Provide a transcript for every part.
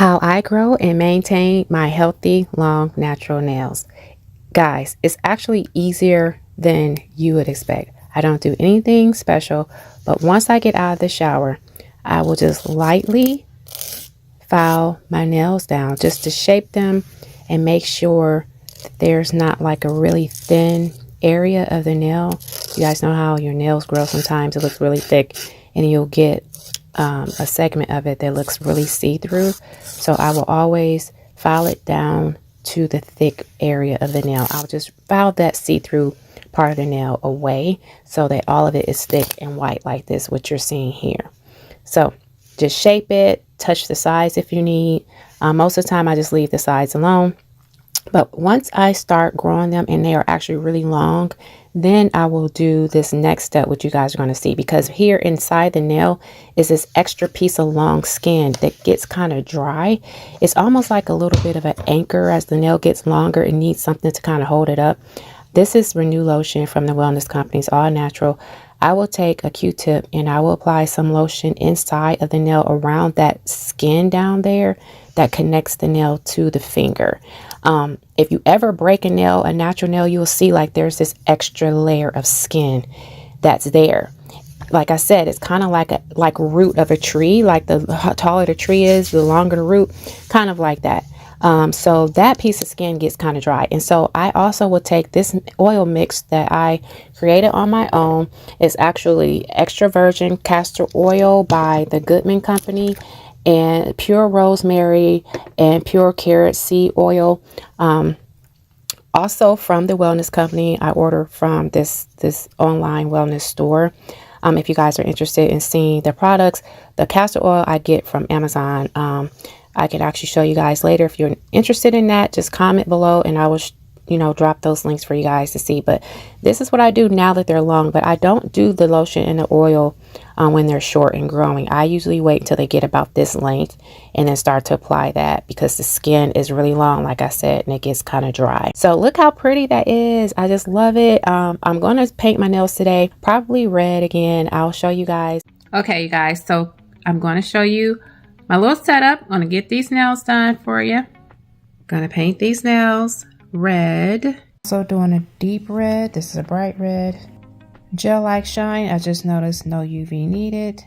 How I grow and maintain my healthy, long, natural nails. Guys, it's actually easier than you would expect. I don't do anything special, but once I get out of the shower, I will just lightly file my nails down just to shape them and make sure that there's not like a really thin area of the nail. You guys know how your nails grow sometimes. It looks really thick and you'll get a segment of it that looks really see-through. So I will always file it down to the thick area of the nail. I'll just file that see-through part of the nail away so that all of it is thick and white like this, what you're seeing here. So just shape it, touch the sides if you need. Most of the time I just leave the sides alone. But once I start growing them and they are actually really long, then I will do this next step, which you guys are going to see, because here inside the nail is this extra piece of long skin that gets kind of dry. It's almost like a little bit of an anchor. As the nail gets longer, it needs something to kind of hold it up. This is Renew Lotion from the Wellness Company. It's all natural. I will take a Q-tip and I will apply some lotion inside of the nail around that skin down there that connects the nail to the finger. If you ever break a nail, a natural nail, you'll see like there's this extra layer of skin that's there. Like I said, it's kind of like a root of a tree. Like the taller the tree is, the longer the root, kind of like that. So that piece of skin gets kind of dry. And so I also will take this oil mix that I created on my own. It's actually extra virgin castor oil by the Goodman Company, and pure rosemary and pure carrot seed oil. Also from the Wellness Company. I order from this online wellness store. If you guys are interested in seeing the products, the castor oil I get from Amazon. I can actually show you guys later. If you're interested in that, just comment below and I will drop those links for you guys to see. But this is what I do now that they're long, but I don't do the lotion and the oil when they're short and growing. I usually wait until they get about this length and then start to apply that, because the skin is really long, like I said, and it gets kind of dry. So look how pretty that is. I just love it. I'm going to paint my nails today, probably red again. I'll show you guys. Okay, you guys, so I'm going to show you my little setup. I'm going to get these nails done for you. Going to paint these nails red. Also doing a deep red. This is a bright red. Gel-like shine. I just noticed no UV needed.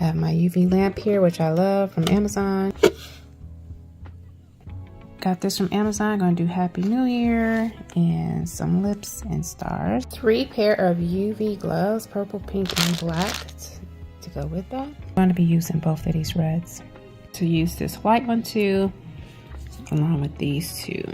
I have my UV lamp here, which I love, from Amazon. Got this from Amazon. Going to do Happy New Year and some lips and stars. 3 pair of UV gloves, purple, pink, and black to go with that. I'm going to be using both of these reds. To use this white one too, along with these two.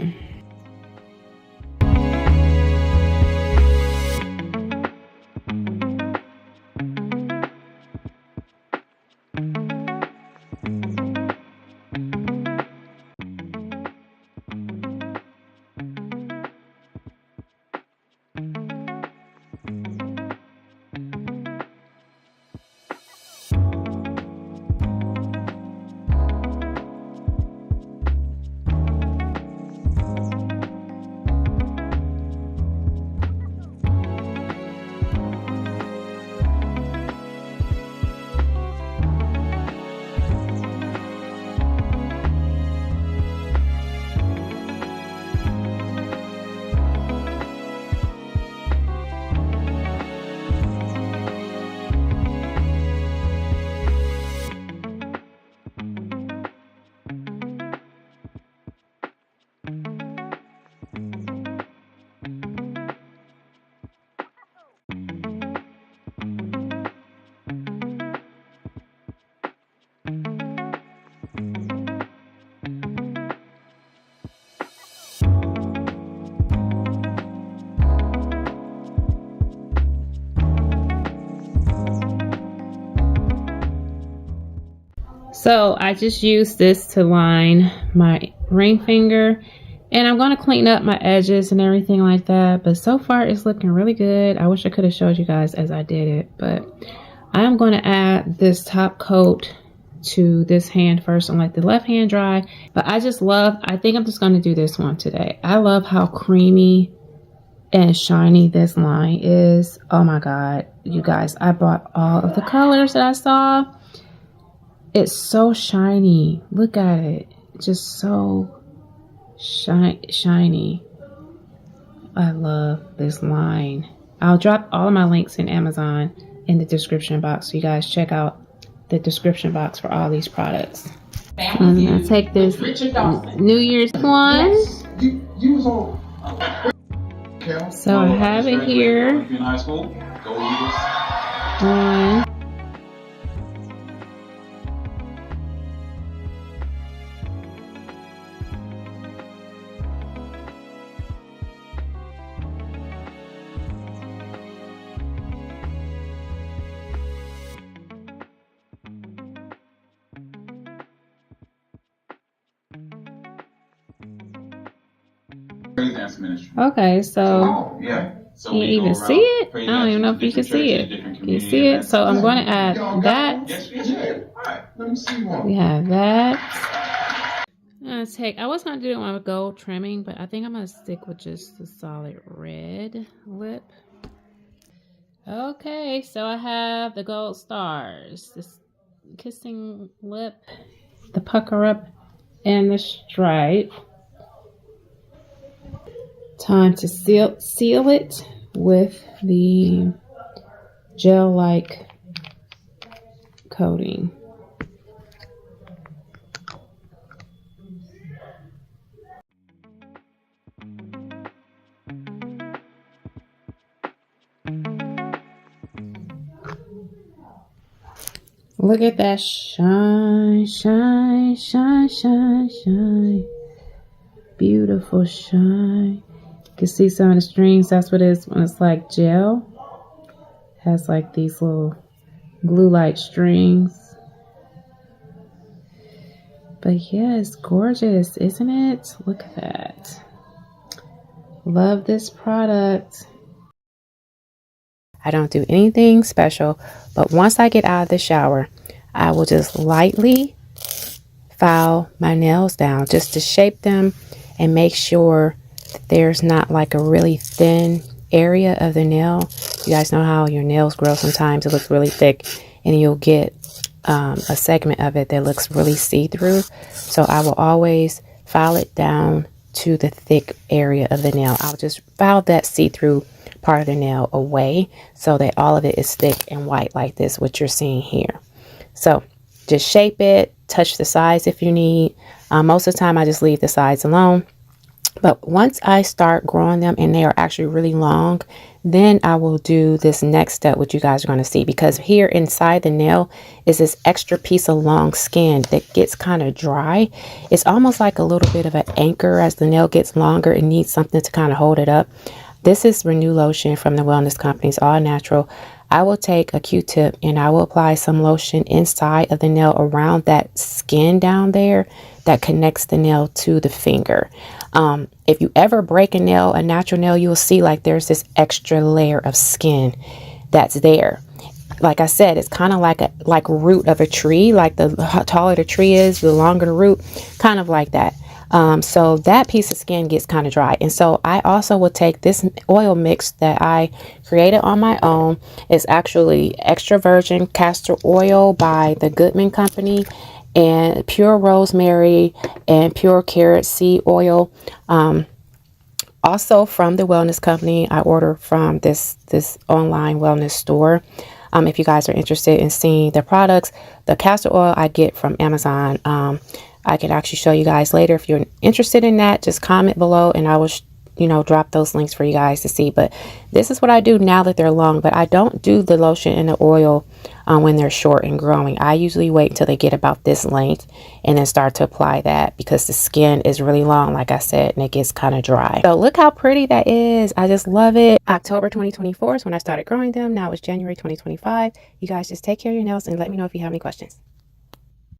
So I just used this to line my ring finger, and I'm going to clean up my edges and everything like that. But so far it's looking really good. I wish I could have showed you guys as I did it, but I am going to add this top coat to this hand first and let the left hand dry. But I think I'm just going to do this one today. I love how creamy and shiny this line is. Oh my God, you guys, I bought all of the colors that I saw. It's so shiny. Look at it. just so shiny. I love this line. I'll drop all of my links in Amazon in the description box, so you guys check out the description box for all these products. I'm gonna take this New Year's one. So I have it here on. Okay, so can you even see it? I don't even know if you can see it. Can you see it? So I'm going to add that. We have that. I was going to do it on gold trimming, but I think I'm going to stick with just the solid red lip. Okay, so I have the gold stars, this kissing lip, the pucker up, and the stripe. Time to seal it with the gel-like coating. Look at that shine, shine, shine, shine, shine. Beautiful shine. You can see some of the strings. That's what it is when it's like gel. Has like these little glue-like strings. But yeah, it's gorgeous, isn't it? Look at that. Love this product. I don't do anything special, but once I get out of the shower, I will just lightly file my nails down just to shape them and make sure that there's not like a really thin area of the nail. You guys know how your nails grow sometimes. It looks really thick and you'll get a segment of it that looks really see-through. So I will always file it down to the thick area of the nail. I'll just file that see-through part of the nail away so that all of it is thick and white like this, what you're seeing here. So just shape it, touch the sides if you need. Most of the time I just leave the sides alone. But once I start growing them and they are actually really long, then I will do this next step, which you guys are going to see, because here inside the nail is this extra piece of long skin that gets kind of dry. It's almost like a little bit of an anchor. As the nail gets longer, it needs something to kind of hold it up. This is Renew Lotion from the Wellness Company's All Natural. I will take a Q-tip and I will apply some lotion inside of the nail around that skin down there that connects the nail to the finger. If you ever break a nail, a natural nail, you'll see like there's this extra layer of skin that's there. Like I said, it's kind of like a root of a tree. Like the taller the tree is, the longer the root, kind of like that. So that piece of skin gets kind of dry. And so I also will take this oil mix that I created on my own. It's actually extra virgin castor oil by the Goodman Company, and pure rosemary and pure carrot seed oil. Also from the Wellness Company. I order from this online wellness store. If you guys are interested in seeing the products, the castor oil I get from Amazon. I can actually show you guys later. If you're interested in that, just comment below and I will drop those links for you guys to see. But this is what I do now that they're long. But I don't do the lotion and the oil when they're short and growing. I usually wait until they get about this length and then start to apply that, because the skin is really long, like I said, and it gets kind of dry. So look how pretty that is. I just love it. October 2024 is when I started growing them. Now it's January 2025. You guys just take care of your nails and let me know if you have any questions.